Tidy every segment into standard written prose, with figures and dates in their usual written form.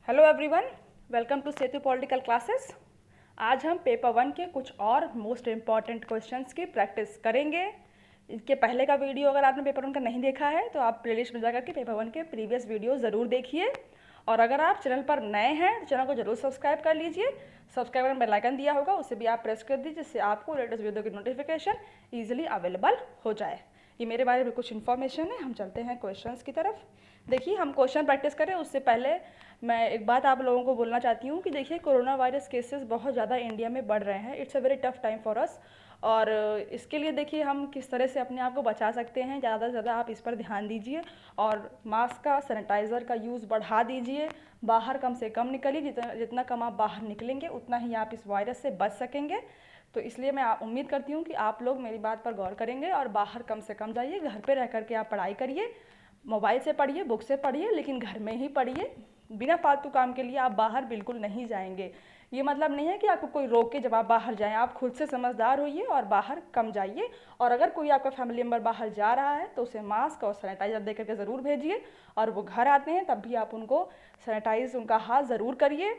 Hello everyone, welcome to Setu political classes. आज हम paper 1 के कुछ और मोस्ट इम्पॉर्टेंट क्वेश्चंस की प्रैक्टिस करेंगे। इसके पहले का वीडियो अगर आपने पेपर 1 का नहीं देखा है तो आप प्लेलिस्ट में जाकर के पेपर 1 के प्रीवियस वीडियो ज़रूर देखिए। और अगर आप चैनल पर नए हैं तो चैनल को जरूर सब्सक्राइब कर लीजिए। सब्सक्राइब बटन बेल आइकन दिया होगा, उसे भी आप प्रेस कर दीजिए जिससे आपको लेटेस्ट वीडियो की नोटिफिकेशन ईजिली अवेलेबल हो जाए। ये मेरे बारे में कुछ इन्फॉर्मेशन है। हम चलते हैं क्वेश्चंस की तरफ। देखिए, हम क्वेश्चन प्रैक्टिस करें उससे पहले मैं एक बात आप लोगों को बोलना चाहती हूँ कि देखिए, कोरोना वायरस केसेस बहुत ज़्यादा इंडिया में बढ़ रहे हैं। It's a very tough time for us. और इसके लिए देखिए हम किस तरह से अपने आप को बचा सकते हैं। ज़्यादा से ज़्यादा आप इस पर ध्यान दीजिए और मास्क का, सैनिटाइज़र का यूज़ बढ़ा दीजिए। बाहर कम से कम निकलिए। जितना कम आप बाहर निकलेंगे उतना ही आप इस वायरस से बच सकेंगे। तो इसलिए मैं उम्मीद करती हूँ कि आप लोग मेरी बात पर गौर करेंगे और बाहर कम से कम जाइए। घर पे रह करके आप पढ़ाई करिए, मोबाइल से पढ़िए, बुक से पढ़िए, लेकिन घर में ही पढ़िए। बिना फालतू काम के लिए आप बाहर बिल्कुल नहीं जाएंगे। ये मतलब नहीं है कि आपको कोई रोके जब आप बाहर जाएं। आप खुद से समझदार होइए और बाहर कम जाइए। और अगर कोई आपका फैमिली मेम्बर बाहर जा रहा है तो उसे मास्क और सैनिटाइज़र दे करके ज़रूर भेजिए। और वो घर आते हैं तब भी आप उनको सैनिटाइज, उनका हाथ ज़रूर करिए।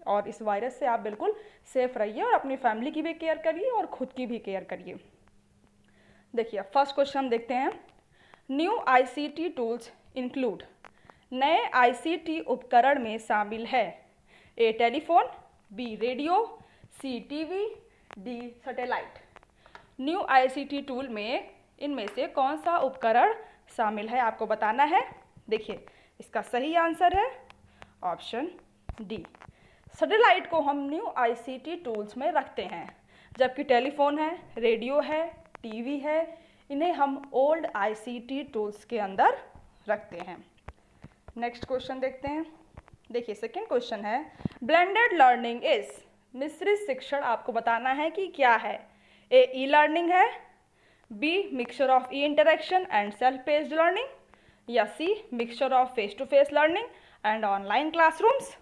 और इस वायरस से आप बिल्कुल सेफ रहिए और अपनी फैमिली की भी केयर करिए और खुद की भी केयर करिए। देखिए, फर्स्ट क्वेश्चन हम देखते हैं। New ICT tools include. नए आईसीटी उपकरण में शामिल है A telephone, B radio, C TV, D satellite. New ICT tool में इनमें से कौन सा उपकरण शामिल है आपको बताना है। देखिए, इसका सही आंसर है ऑप्शन डी। सैटेलाइट को हम न्यू आईसीटी टूल्स में रखते हैं, जबकि टेलीफोन है, रेडियो है, टीवी है, इन्हें हम ओल्ड आईसीटी टूल्स के अंदर रखते हैं। नेक्स्ट क्वेश्चन देखते हैं। देखिए, सेकेंड क्वेश्चन है ब्लेंडेड लर्निंग इज। मिश्रित शिक्षण आपको बताना है कि क्या है। ए ई लर्निंग है, B mixture of e interaction and self paced learning, या C mixture of face to face learning and online classrooms,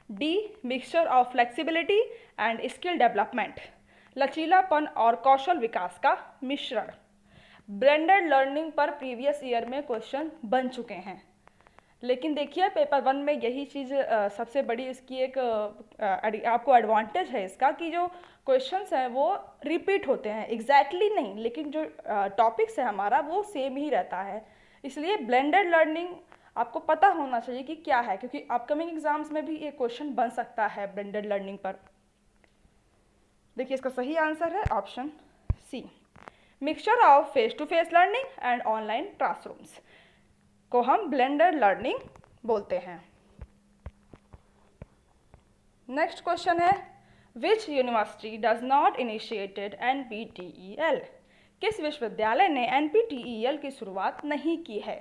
D mixture of flexibility and skill development, लचीलापन और कौशल विकास का मिश्रण। ब्लेंडेड लर्निंग पर previous year में क्वेश्चन बन चुके हैं, लेकिन देखिए पेपर 1 में यही चीज़ सबसे बड़ी इसकी एक आपको एडवांटेज है इसका कि जो क्वेश्चंस हैं वो रिपीट होते हैं। एग्जैक्टली नहीं, लेकिन जो टॉपिक्स है हमारा वो सेम ही रहता है। इसलिए ब्लेंडेड लर्निंग आपको पता होना चाहिए कि क्या है, क्योंकि अपकमिंग एग्जाम्स में भी ये क्वेश्चन बन सकता है ब्लेंडेड लर्निंग पर। देखिए, इसका सही आंसर है option C, mixture of face to face learning and online classrooms को हम ब्लेंडेड लर्निंग बोलते हैं। नेक्स्ट क्वेश्चन है which university does not initiated NPTEL. किस विश्वविद्यालय ने एनपीटीईएल की शुरुआत नहीं की है।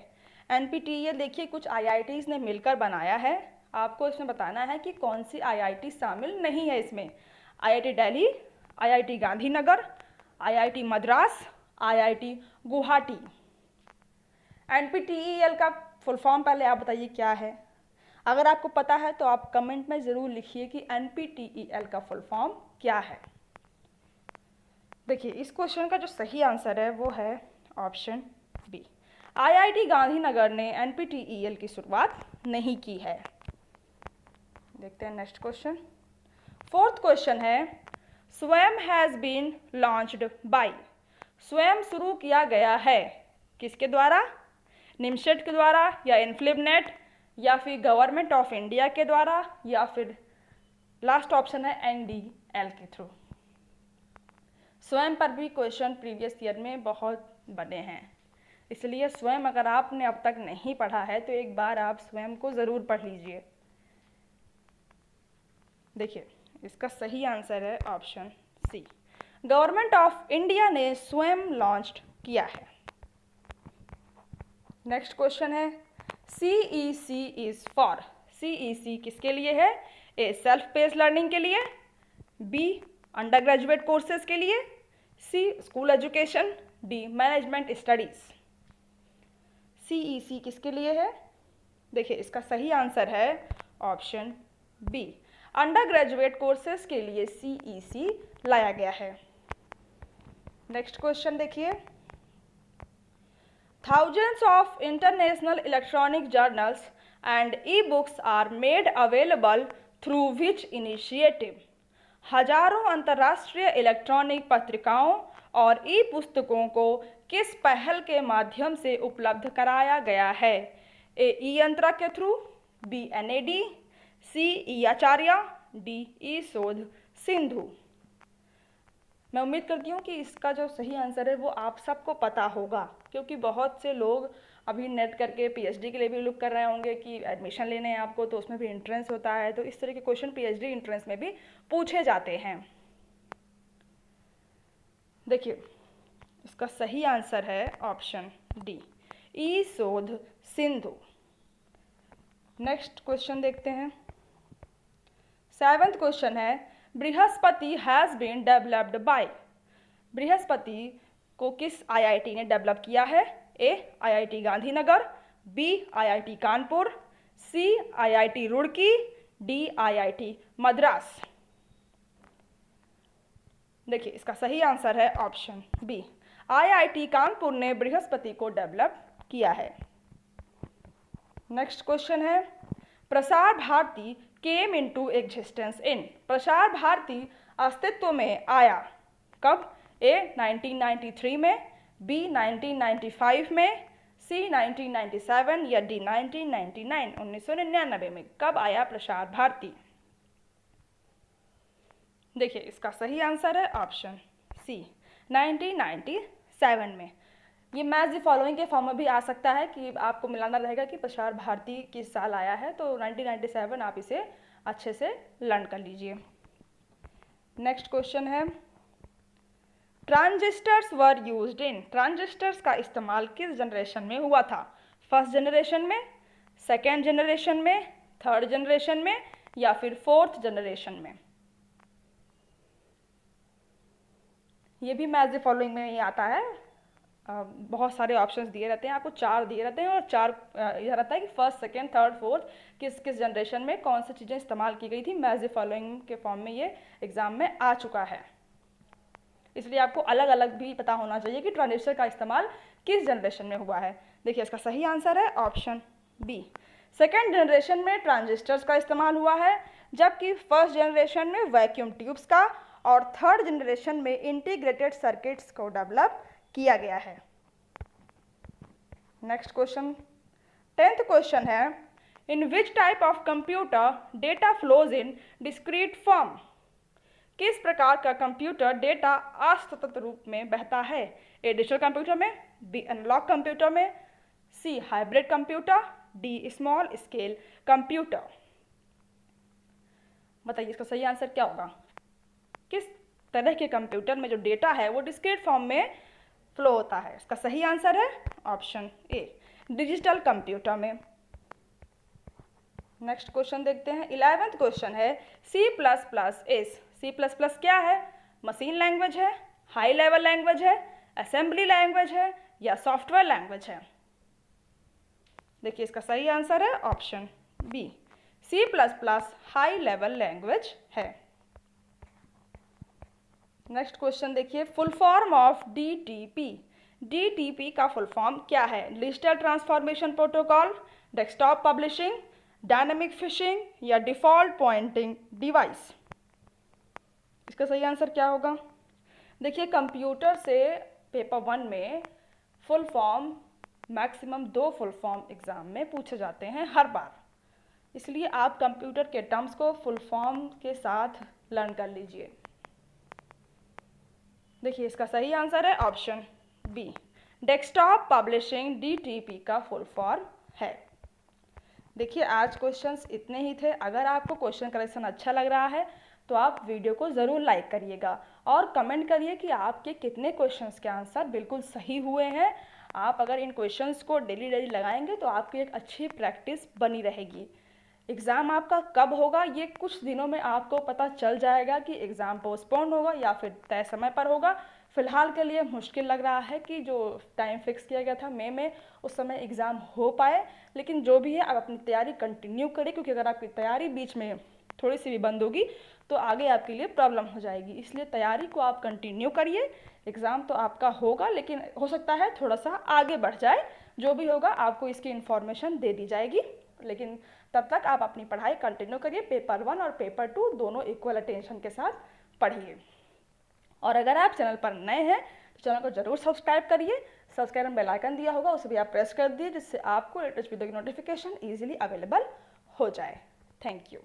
एनपीटीईएल देखिए कुछ आईआईटीज़ ने मिलकर बनाया है। आपको इसमें बताना है कि कौन सी आईआईटी शामिल नहीं है इसमें। IIT Delhi, IIT Gandhinagar, IIT Madras, IIT Guwahati. NPTEL का फुल फॉर्म पहले आप बताइए क्या है। अगर आपको पता है तो आप कमेंट में ज़रूर लिखिए कि एनपीटीईएल का फुल फॉर्म क्या है। देखिए, इस क्वेश्चन का जो सही आंसर है वो है ऑप्शन बी। आईआईटी गांधीनगर ने एनपीटीईएल की शुरुआत नहीं की है। देखते हैं नेक्स्ट क्वेश्चन। फोर्थ क्वेश्चन है स्वयं हैज़ बीन लॉन्च्ड बाय। स्वयं शुरू किया गया है किसके द्वारा। निमशेट के द्वारा, या इनफ्लिबनेट, या फिर गवर्नमेंट ऑफ इंडिया के द्वारा, या फिर लास्ट ऑप्शन है एनडीएल के थ्रू। स्वयं पर भी क्वेश्चन प्रीवियस ईयर में बहुत बने हैं, इसलिए स्वयं अगर आपने अब तक नहीं पढ़ा है तो एक बार आप स्वयं को ज़रूर पढ़ लीजिए। देखिए, इसका सही आंसर है option C, government of India ने स्वयं लॉन्च किया है। नेक्स्ट क्वेश्चन है सीईसी इज फॉर। सीईसी किसके लिए है। ए सेल्फ पेस्ड लर्निंग के लिए, बी अंडर ग्रेजुएट कोर्सेज के लिए, C school education, D management studies. CEC किसके लिए है। देखिए, इसका सही आंसर है option B, undergraduate courses के लिए सीईसी लाया गया है। नेक्स्ट क्वेश्चन देखिए, thousands of international electronic journals and e-books are made available through which initiative? हजारों अंतर्राष्ट्रीय इलेक्ट्रॉनिक पत्रिकाओं और ई पुस्तकों को किस पहल के माध्यम से उपलब्ध कराया गया है? ए ई यंत्रा के थ्रू, बी NAD, सी ई आचार्य, डी ई शोध सिंधु। मैं उम्मीद करती हूँ कि इसका जो सही आंसर है वो आप सबको पता होगा, क्योंकि बहुत से लोग अभी नेट करके PhD के लिए भी लुक कर रहे होंगे कि एडमिशन लेने हैं आपको, तो उसमें भी एंट्रेंस होता है, तो इस तरह के क्वेश्चन PhD एंट्रेंस में भी पूछे जाते हैं। देखिए इसका सही आंसर है ऑप्शन डी, ई शोध सिंधु। नेक्स्ट क्वेश्चन देखते हैं। 7th क्वेश्चन है, Brihaspati has been developed by. Brihaspati को किस IIT ने डेवलप किया है? A IIT Gandhinagar, B IIT Kanpur, C IIT Roorkee, D IIT Madras. देखिए इसका सही आंसर है ऑप्शन बी, IIT कानपुर ने बृहस्पति को डेवलप किया है। नेक्स्ट क्वेश्चन है, Prasar Bharati came into existence in. Prasar Bharati अस्तित्व में आया कब? ए 1993 में, बी 1995 में, सी 1997 या डी 1999 में। कब आया प्रसार भारती? देखिए इसका सही आंसर है ऑप्शन सी, 1997 में। ये मैच द फॉलोइंग के फॉर्म में भी आ सकता है कि आपको मिलाना रहेगा कि प्रसार भारती किस साल आया है, तो 1997 आप इसे अच्छे से लर्न कर लीजिए। नेक्स्ट क्वेश्चन है, transistors were used in. Transistors का इस्तेमाल किस जनरेशन में हुआ था? फर्स्ट जनरेशन में, सेकेंड जनरेशन में, थर्ड जनरेशन में या फिर फोर्थ जनरेशन में? ये भी मैच द फॉलोइंग में ही आता है। बहुत सारे ऑप्शंस दिए रहते हैं आपको, 4 दिए रहते हैं और 4 यह रहता है कि फर्स्ट, सेकेंड, थर्ड, फोर्थ किस किस जनरेशन में कौन सी चीज़ें इस्तेमाल की गई थी। मैच द फॉलोइंग के फॉर्म में ये एग्जाम में आ चुका है, इसलिए आपको अलग अलग भी पता होना चाहिए कि ट्रांजिस्टर का इस्तेमाल किस जनरेशन में हुआ है। देखिए इसका सही आंसर है ऑप्शन बी, सेकेंड जनरेशन में ट्रांजिस्टर्स का इस्तेमाल हुआ है, जबकि फर्स्ट जनरेशन में वैक्यूम ट्यूब्स का और थर्ड जनरेशन में इंटीग्रेटेड सर्किट्स को डेवलप किया गया है। नेक्स्ट क्वेश्चन, 10th क्वेश्चन है, in which type of computer data flows in discrete form. किस प्रकार का कंप्यूटर डेटा असतत रूप में बहता है? ए डिजिटल कंप्यूटर में, बी एनालॉग कंप्यूटर में, C hybrid computer, D small scale computer. बताइए इसका सही आंसर क्या होगा? किस तरह के कंप्यूटर में जो डेटा है वो डिस्क्रीट फॉर्म में फ्लो होता है? इसका सही आंसर है ऑप्शन ए, डिजिटल कंप्यूटर में। नेक्स्ट क्वेश्चन देखते हैं। 11th क्वेश्चन है, C++ C++ क्या है? मशीन लैंग्वेज है, हाई लेवल लैंग्वेज है, असेंबली लैंग्वेज है या सॉफ्टवेयर लैंग्वेज है? देखिए इसका सही आंसर है option B, C++ high level language है। नेक्स्ट क्वेश्चन देखिए, full form of DTP। DTP का फुल फॉर्म क्या है? Digital transformation protocol, desktop publishing, dynamic phishing या डिफॉल्ट पॉइंटिंग डिवाइस? इसका सही आंसर क्या होगा? देखिए कंप्यूटर से पेपर 1 में full form maximum 2 full form exam में पूछे जाते हैं हर बार, इसलिए आप कंप्यूटर के टर्म्स को फुल फॉर्म के साथ लर्न कर लीजिए। देखिए इसका सही आंसर है option B, desktop publishing DTP का फुल फॉर्म है। देखिए आज क्वेश्चंस इतने ही थे। अगर आपको क्वेश्चन करेक्शन अच्छा लग रहा है तो आप वीडियो को ज़रूर लाइक करिएगा और कमेंट करिए कि आपके कितने क्वेश्चंस के आंसर बिल्कुल सही हुए हैं। आप अगर इन क्वेश्चंस को डेली लगाएंगे तो आपकी एक अच्छी प्रैक्टिस बनी रहेगी। एग्ज़ाम आपका कब होगा ये कुछ दिनों में आपको पता चल जाएगा कि एग्ज़ाम पोस्टपोन होगा या फिर तय समय पर होगा। फ़िलहाल के लिए मुश्किल लग रहा है कि जो टाइम फिक्स किया गया था मई में उस समय एग्ज़ाम हो पाए, लेकिन जो भी है आप अपनी तैयारी कंटिन्यू करें, क्योंकि अगर आपकी तैयारी बीच में थोड़ी सी भी बंद होगी तो आगे आपके लिए प्रॉब्लम हो जाएगी। इसलिए तैयारी को आप कंटिन्यू करिए। एग्ज़ाम तो आपका होगा, लेकिन हो सकता है थोड़ा सा आगे बढ़ जाए। जो भी होगा आपको इसकी इन्फॉर्मेशन दे दी जाएगी। लेकिन तब तक आप अपनी पढ़ाई कंटिन्यू करिए। पेपर 1 और पेपर 2 दोनों इक्वल अटेंशन के साथ पढ़िए। और अगर आप चैनल पर नए हैं तो चैनल को जरूर सब्सक्राइब करिए। सब्सक्राइब बेल आइकन दिया होगा, उसे भी आप प्रेस कर दिए, जिससे आपको लेटेस्ट वीडियो की नोटिफिकेशन ईजिली अवेलेबल हो जाए। Thank you.